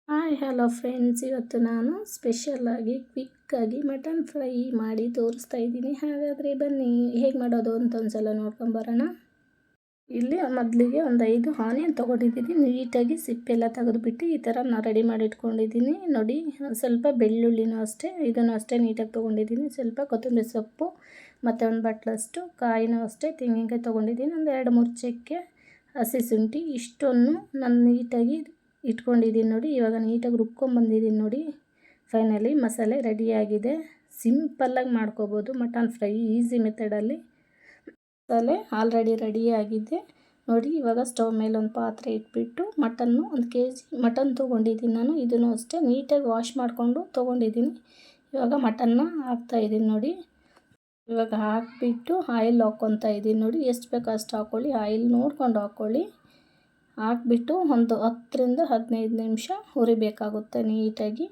Hi hello friends, ಇವತ್ತು ನಾನು ಸ್ಪೆಷಲಾಗಿ ಕ್ವಿಕ್ಕಾಗಿ mutton fry ಮಾಡಿ ತೋರಿಸ್ತಾ ಇದ್ದೀನಿ. ಹಾಗಾದರೆ ಬನ್ನಿ ಹೇಗೆ ಮಾಡೋದು ಅಂತ ಒಂದ್ಸಲ ನೋಡ್ಕೊಂಬರೋಣ. ಇಲ್ಲಿ ಮೊದಲಿಗೆ ಒಂದು 5 ಆನಿಯನ್ ತೊಗೊಂಡಿದ್ದೀನಿ. ನೀಟಾಗಿ ಸಿಪ್ಪೆಲ್ಲ ತೆಗೆದುಬಿಟ್ಟು ಈ ಥರ ನಾನು ರೆಡಿ ಮಾಡಿ ಇಟ್ಕೊಂಡಿದ್ದೀನಿ. ನೋಡಿ, ಸ್ವಲ್ಪ ಬೆಳ್ಳುಳ್ಳಿನೂ ಅಷ್ಟೇ, ಇದನ್ನು ಅಷ್ಟೇ ನೀಟಾಗಿ ತೊಗೊಂಡಿದ್ದೀನಿ. ಸ್ವಲ್ಪ ಕೊತ್ತಂಬರಿ ಸೊಪ್ಪು ಮತ್ತು ಒಂದು ಬಟ್ಲಷ್ಟು ಕಾಯಿನೂ ಅಷ್ಟೇ, ತೆಂಗಿನಕಾಯಿ ತೊಗೊಂಡಿದ್ದೀನಿ. ಒಂದು 2-3 ಚಕ್ಕೆ, ಹಸಿ ಶುಂಠಿ, ಇಷ್ಟನ್ನು ನಾನು ನೀಟಾಗಿ ಇಟ್ಕೊಂಡಿದ್ದೀನಿ. ನೋಡಿ, ಇವಾಗ ನೀಟಾಗಿ ರುಬ್ಕೊಂಬಂದಿದ್ದೀನಿ. ನೋಡಿ, ಫೈನಲಿ ಮಸಾಲೆ ರೆಡಿಯಾಗಿದೆ. ಸಿಂಪಲ್ಲಾಗಿ ಮಾಡ್ಕೋಬೋದು ಮಟನ್ ಫ್ರೈ, ಈಸಿ ಮೆಥಡಲ್ಲಿ. ಮಸಾಲೆ ಆಲ್ರೆಡಿ ರೆಡಿಯಾಗಿದೆ. ನೋಡಿ, ಇವಾಗ ಸ್ಟವ್ ಮೇಲೆ ಒಂದು ಪಾತ್ರೆ ಇಟ್ಬಿಟ್ಟು ಮಟನ್ನು 1 kg ಮಟನ್ ತೊಗೊಂಡಿದ್ದೀನಿ ನಾನು. ಇದನ್ನು ಅಷ್ಟೇ ನೀಟಾಗಿ ವಾಶ್ ಮಾಡಿಕೊಂಡು ತೊಗೊಂಡಿದ್ದೀನಿ. ಇವಾಗ ಮಟನ್ನ ಹಾಕ್ತಾಯಿದ್ದೀನಿ. ನೋಡಿ, ಇವಾಗ ಹಾಕಿಬಿಟ್ಟು ಆಯಿಲ್ ಹಾಕ್ಕೊತಾ ಇದ್ದೀನಿ. ನೋಡಿ, ಎಷ್ಟು ಬೇಕೋ ಅಷ್ಟು ಹಾಕ್ಕೊಳ್ಳಿ, ಆಯಿಲ್ ನೋಡ್ಕೊಂಡು ಹಾಕ್ಕೊಳ್ಳಿ. ಹಾಕ್ಬಿಟ್ಟು ಒಂದು 10-15 ನಿಮಿಷ ಹುರಿಬೇಕಾಗುತ್ತೆ ನೀಟಾಗಿ.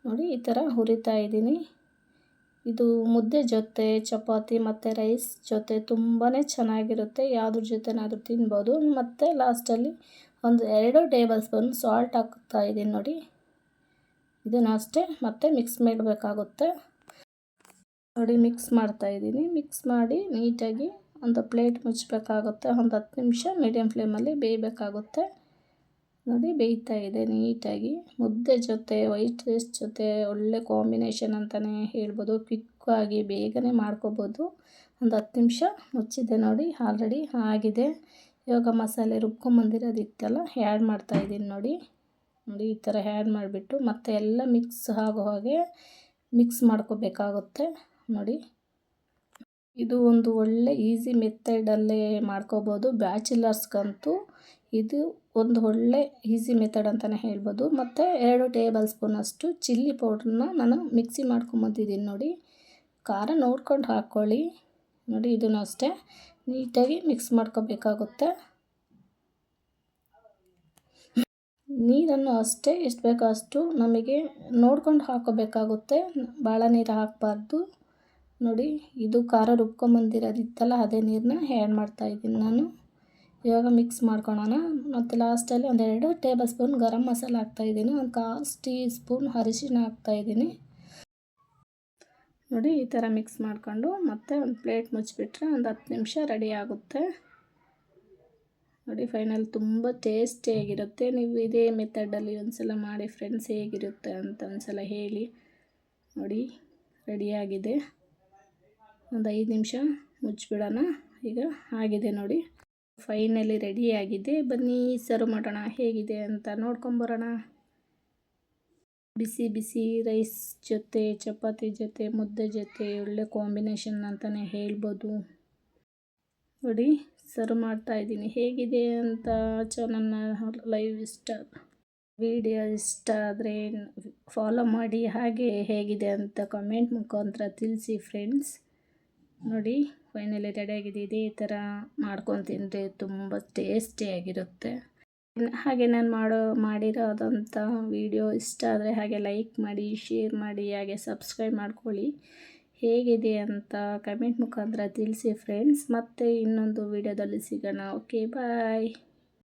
ನೋಡಿ, ಈ ಥರ ಹುರಿತಾ ಇದ್ದೀನಿ. ಇದು ಮುದ್ದೆ ಜೊತೆ, ಚಪಾತಿ ಮತ್ತು ರೈಸ್ ಜೊತೆ ತುಂಬಾ ಚೆನ್ನಾಗಿರುತ್ತೆ. ಯಾವುದ್ರ ಜೊತೆನಾದರೂ ತಿನ್ಬೋದು. ಮತ್ತು ಲಾಸ್ಟಲ್ಲಿ ಒಂದು 2 ಟೇಬಲ್ ಸ್ಪೂನ್ ಸಾಲ್ಟ್ ಹಾಕ್ತಾ ಇದ್ದೀನಿ. ನೋಡಿ, ಇದನ್ನು ಅಷ್ಟೇ ಮತ್ತೆ ಮಿಕ್ಸ್ ಮಾಡಬೇಕಾಗುತ್ತೆ. ನೋಡಿ, ಮಿಕ್ಸ್ ಮಾಡ್ತಾಯಿದ್ದೀನಿ. ಮಿಕ್ಸ್ ಮಾಡಿ ನೀಟಾಗಿ ಒಂದು ಪ್ಲೇಟ್ ಮುಚ್ಚಬೇಕಾಗುತ್ತೆ. ಒಂದು 10 ನಿಮಿಷ ಮೀಡಿಯಮ್ ಫ್ಲೇಮಲ್ಲಿ ಬೇಯಬೇಕಾಗುತ್ತೆ. ನೋಡಿ, ಬೇಯ್ತಾ ಇದೆ ನೀಟಾಗಿ. ಮುದ್ದೆ ಜೊತೆ, ವೈಟ್ ರೈಸ್ ಜೊತೆ ಒಳ್ಳೆ ಕಾಂಬಿನೇಷನ್ ಅಂತಲೇ ಹೇಳ್ಬೋದು. ಕ್ವಿಕ್ಕಾಗಿ ಬೇಗನೆ ಮಾಡ್ಕೋಬೋದು. ಒಂದು 10 ನಿಮಿಷ ಮುಚ್ಚಿದೆ. ನೋಡಿ, ಆಲ್ರೆಡಿ ಆಗಿದೆ. ಇವಾಗ ಮಸಾಲೆ ರುಬ್ಕೊಂಬಂದಿರೋದಿತ್ತಲ್ಲ, ಆ್ಯಡ್ ಮಾಡ್ತಾಯಿದ್ದೀನಿ. ನೋಡಿ, ಈ ಥರ ಆ್ಯಡ್ ಮಾಡಿಬಿಟ್ಟು ಮತ್ತೆ ಎಲ್ಲ ಮಿಕ್ಸ್ ಆಗೋ ಹಾಗೆ ಮಿಕ್ಸ್ ಮಾಡ್ಕೋಬೇಕಾಗುತ್ತೆ. ನೋಡಿ, ಇದು ಒಂದು ಒಳ್ಳೆ ಈಸಿ ಮೆಥಡಲ್ಲೇ ಮಾಡ್ಕೋಬೋದು. ಬ್ಯಾಚುಲರ್ಸ್ಗಂತೂ ಇದು ಒಂದು ಒಳ್ಳೆ ಈಸಿ ಮೆಥಡ್ ಅಂತಲೇ ಹೇಳ್ಬೋದು. ಮತ್ತು 2 ಟೇಬಲ್ ಸ್ಪೂನಷ್ಟು ಚಿಲ್ಲಿ ಪೌಡ್ರನ್ನ ನಾನು ಮಿಕ್ಸಿ ಮಾಡ್ಕೊಂಬಂದಿದ್ದೀನಿ. ನೋಡಿ, ಖಾರ ನೋಡ್ಕೊಂಡು ಹಾಕ್ಕೊಳ್ಳಿ. ನೋಡಿ, ಇದನ್ನು ಅಷ್ಟೇ ನೀಟಾಗಿ ಮಿಕ್ಸ್ ಮಾಡ್ಕೋಬೇಕಾಗುತ್ತೆ. ನೀರನ್ನು ಅಷ್ಟೇ ಎಷ್ಟು ಬೇಕೋ ಅಷ್ಟು ನಮಗೆ ನೋಡ್ಕೊಂಡು ಹಾಕೋಬೇಕಾಗುತ್ತೆ. ಭಾಳ ನೀರು ಹಾಕಬಾರ್ದು. ನೋಡಿ, ಇದು ಖಾರ ರುಬ್ಕೊಂಬಂದಿರೋದಿತ್ತಲ್ಲ, ಅದೇ ನೀರನ್ನ ಆ್ಯಡ್ ಮಾಡ್ತಾಯಿದ್ದೀನಿ ನಾನು. ಇವಾಗ ಮಿಕ್ಸ್ ಮಾಡ್ಕೊಳ್ಳೋಣ. ಮತ್ತು ಲಾಸ್ಟಲ್ಲಿ ಒಂದು 2 ಟೇಬಲ್ ಸ್ಪೂನ್ ಗರಂ ಮಸಾಲ ಹಾಕ್ತಾಯಿದ್ದೀನಿ. ಒಂದು 1/4 ಟೀ ಸ್ಪೂನ್ ಅರಿಶಿನ ಹಾಕ್ತಾಯಿದ್ದೀನಿ. ನೋಡಿ, ಈ ಥರ ಮಿಕ್ಸ್ ಮಾಡಿಕೊಂಡು ಮತ್ತೆ ಒಂದು ಪ್ಲೇಟ್ ಮುಚ್ಚಿಬಿಟ್ರೆ ಒಂದು 10 ನಿಮಿಷ ರೆಡಿ ಆಗುತ್ತೆ. ನೋಡಿ, ಫೈನಲ್ ತುಂಬ ಟೇಸ್ಟಿಯಾಗಿರುತ್ತೆ. ನೀವು ಇದೇ ಮೆಥಡಲ್ಲಿ ಒಂದ್ಸಲ ಮಾಡಿ ಫ್ರೆಂಡ್ಸ್, ಹೇಗಿರುತ್ತೆ ಅಂತ ಒಂದ್ಸಲ ಹೇಳಿ. ನೋಡಿ, ರೆಡಿಯಾಗಿದೆ. ಒಂದು 5 ನಿಮಿಷ ಮುಚ್ಚಿಬಿಡೋಣ. ಈಗ ಆಗಿದೆ ನೋಡಿ, ಫೈನಲಿ ರೆಡಿಯಾಗಿದೆ. ಬನ್ನಿ ಸರ್ವ್ ಮಾಡೋಣ, ಹೇಗಿದೆ ಅಂತ ನೋಡ್ಕೊಂಬರೋಣ. ಬಿಸಿ ಬಿಸಿ ರೈಸ್ ಜೊತೆ, ಚಪಾತಿ ಜೊತೆ, ಮುದ್ದೆ ಜೊತೆ ಒಳ್ಳೆ ಕಾಂಬಿನೇಷನ್ ಅಂತಲೇ ಹೇಳ್ಬೋದು. ನೋಡಿ, ಸರ್ವ್ ಮಾಡ್ತಾಯಿದ್ದೀನಿ. ಹೇಗಿದೆ ಅಂತ ನನ್ನ ಲೈವ್ ವಿಡಿಯೋ ಇಷ್ಟ ಆದರೆ ಫಾಲೋ ಮಾಡಿ. ಹಾಗೆ ಹೇಗಿದೆ ಅಂತ ಕಮೆಂಟ್ ಮುಖಾಂತರ ತಿಳಿಸಿ ಫ್ರೆಂಡ್ಸ್. ನೋಡಿ, ಫೈನಲಿ ರೆಡಿಯಾಗಿದೆ. ಇದೇ ಥರ ಮಾಡ್ಕೊಂಡು ತಿಂದರೆ ತುಂಬ ಟೇಸ್ಟಿಯಾಗಿರುತ್ತೆ. ಹಾಗೆ ನಾನು ಮಾಡಿರೋದಂಥ ವಿಡಿಯೋ ಇಷ್ಟ ಆದರೆ ಹಾಗೆ ಲೈಕ್ ಮಾಡಿ, ಶೇರ್ ಮಾಡಿ, ಹಾಗೆ ಸಬ್ಸ್ಕ್ರೈಬ್ ಮಾಡ್ಕೊಳ್ಳಿ. ಹೇಗಿದೆ ಅಂತ ಕಮೆಂಟ್ ಮುಖಾಂತರ ತಿಳಿಸಿ ಫ್ರೆಂಡ್ಸ್. ಮತ್ತೆ ಇನ್ನೊಂದು ವಿಡಿಯೋದಲ್ಲಿ ಸಿಗೋಣ. ಓಕೆ, ಬಾಯ್.